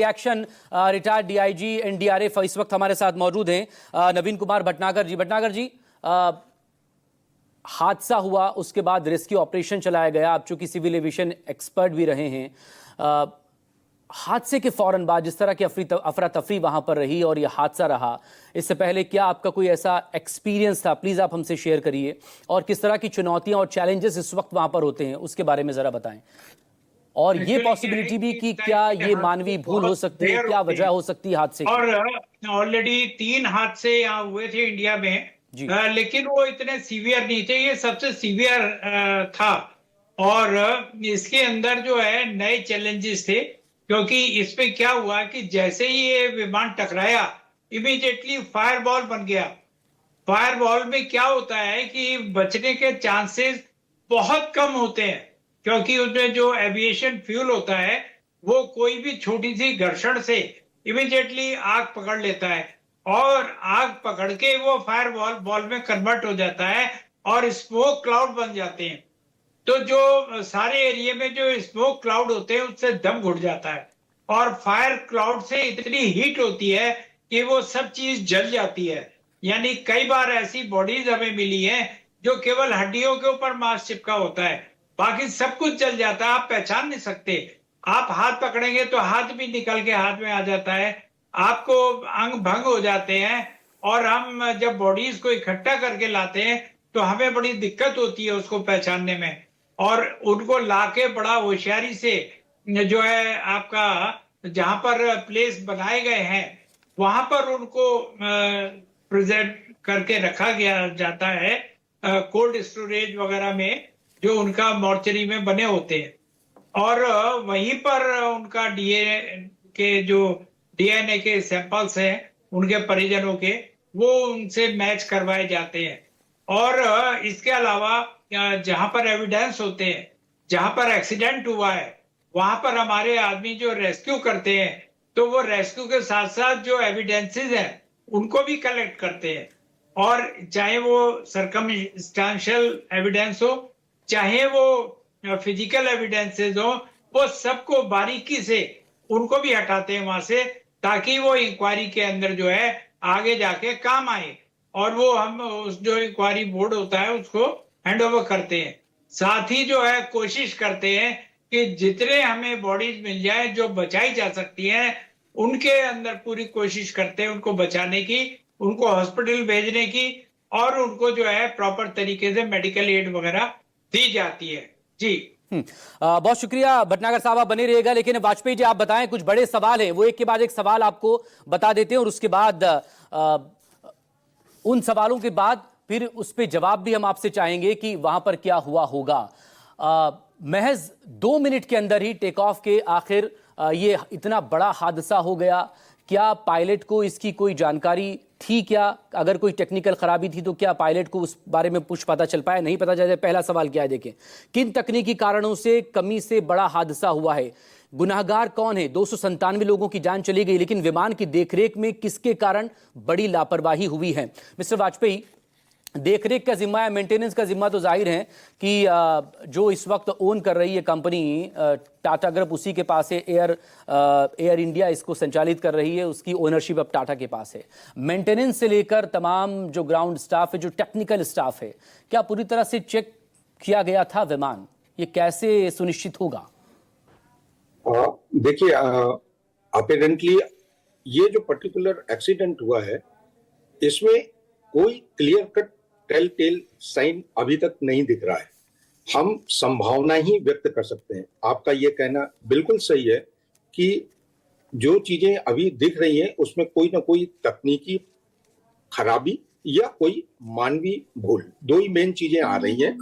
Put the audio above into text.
Reaction retired DIG NDRF इस वक्त हमारे साथ मौजूद हैं नवीन कुमार भटनागर जी। भटनागर जी, हादसा हुआ, उसके बाद रेस्क्यू ऑपरेशन चलाया गया। आप चूंकि सिविल एविएशन एक्सपर्ट भी रहे हैं, हादसे के फौरन बाद जिस तरह की अफरा तफरी वहां पर रही और यह हादसा रहा, इससे पहले क्या आपका कोई ऐसा एक्सपीरियंस था? प्लीज आप हमसे शेयर करिए, और किस तरह की चुनौतियां और चैलेंजेस इस वक्त वहां पर होते हैं उसके बारे में जरा बताएं। और ये पॉसिबिलिटी भी कि क्या ये मानवीय भूल हो सकती है, क्या वजह हो सकती है हादसे की? और ऑलरेडी 3 हादसे यहाँ हुए थे इंडिया में, लेकिन वो इतने सीवियर नहीं थे। ये सबसे सीवियर था। और इसके अंदर जो है नए चैलेंजेस थे, क्योंकि इसमें क्या हुआ कि जैसे ही ये विमान टकराया, इमीडिएटली फायरबॉल बन गया। फायरबॉल में क्या होता है कि बचने के चांसेस बहुत कम होते हैं, क्योंकि उसमें जो एविएशन फ्यूल होता है वो कोई भी छोटी सी घर्षण से इमीडिएटली आग पकड़ लेता है, और आग पकड़ के वो फायर बॉल में कन्वर्ट हो जाता है और स्मोक क्लाउड बन जाते हैं। तो जो सारे एरिया में जो स्मोक क्लाउड होते हैं उससे दम घुट जाता है, और फायर क्लाउड से इतनी हीट होती है कि वो सब चीज जल जाती है। यानी कई बार ऐसी बॉडीज हमें मिली है जो केवल हड्डियों के ऊपर मांस चिपका होता है, बाकी सब कुछ जल जाता है, आप पहचान नहीं सकते। आप हाथ पकड़ेंगे तो हाथ भी निकल के हाथ में आ जाता है, आपको अंग भंग हो जाते हैं। और हम जब बॉडीज को इकट्ठा करके लाते हैं तो हमें बड़ी दिक्कत होती है उसको पहचानने में, और उनको लाके बड़ा होशियारी से जो है आपका जहां पर प्लेस बनाए गए हैं वहां पर उनको प्रेजेंट करके रखा गया जाता है कोल्ड स्टोरेज वगैरह में, जो उनका मॉर्चरी में बने होते हैं। और वहीं पर उनका डीएनए के सैंपल्स हैं उनके परिजनों के, वो उनसे मैच करवाए जाते हैं। और इसके अलावा जहां पर एविडेंस होते हैं, जहां पर एक्सीडेंट हुआ है, वहां पर हमारे आदमी जो रेस्क्यू करते हैं, तो वो रेस्क्यू के साथ साथ जो एविडेंसेस हैं उनको भी कलेक्ट करते हैं। और चाहे वो सर्कमस्टेंशियल एविडेंस हो, चाहे वो फिजिकल एविडेंसेस हो, वो सबको बारीकी से उनको भी हटाते हैं वहां से, ताकि वो इंक्वायरी के अंदर जो है आगे जाके काम आए। और वो हम उस जो इंक्वायरी बोर्ड होता है उसको हैंड ओवर करते हैं। साथ ही जो है कोशिश करते हैं कि जितने हमें बॉडीज मिल जाए जो बचाई जा सकती हैं, उनके अंदर पूरी कोशिश करते हैं उनको बचाने की, उनको हॉस्पिटल भेजने की, और उनको जो है प्रॉपर तरीके से मेडिकल एड वगैरह दी जाती है। जी बहुत शुक्रिया भटनागर साहब, आप बने रहिएगा। लेकिन वाजपेयी जी, आप बताएं, कुछ बड़े सवाल हैं, वो एक के बाद एक सवाल आपको बता देते हैं, और उसके बाद उन सवालों के बाद फिर उस पर जवाब भी हम आपसे चाहेंगे कि वहां पर क्या हुआ होगा। महज 2 मिनट के अंदर ही टेक ऑफ के आखिर ये इतना बड़ा हादसा हो गया। क्या पायलट को इसकी कोई जानकारी थी? क्या अगर कोई टेक्निकल खराबी थी तो क्या पायलट को उस बारे में कुछ पता चल पाया? नहीं पता चला। पहला सवाल क्या है, देखें, किन तकनीकी कारणों से कमी से बड़ा हादसा हुआ है? गुनाहगार कौन है? 297 लोगों की जान चली गई, लेकिन विमान की देखरेख में किसके कारण बड़ी लापरवाही हुई है? मिस्टर वाजपेयी, देखरेख का जिम्मा है, मेंटेनेंस का जिम्मा तो जाहिर है कि जो इस वक्त ओन कर रही है कंपनी टाटा ग्रुप, उसी के पास है। एयर इंडिया इसको संचालित कर रही है, उसकी ओनरशिप अब टाटा के पास है। मेंटेनेंस से लेकर तमाम जो ग्राउंड स्टाफ है, जो टेक्निकल स्टाफ है, क्या पूरी तरह से चेक किया गया था विमान? ये कैसे सुनिश्चित होगा? देखिए, अपेरेंटली ये जो पर्टिकुलर एक्सीडेंट हुआ है, इसमें कोई clear cut telltale sign अभी तक नहीं दिख रहा है। हम संभावना ही व्यक्त कर सकते हैं। आपका ये कहना बिल्कुल सही है कि जो चीजें अभी दिख रही हैं उसमें कोई ना कोई तकनीकी खराबी या कोई मानवीय भूल, दो ही मेन चीजें आ रही हैं।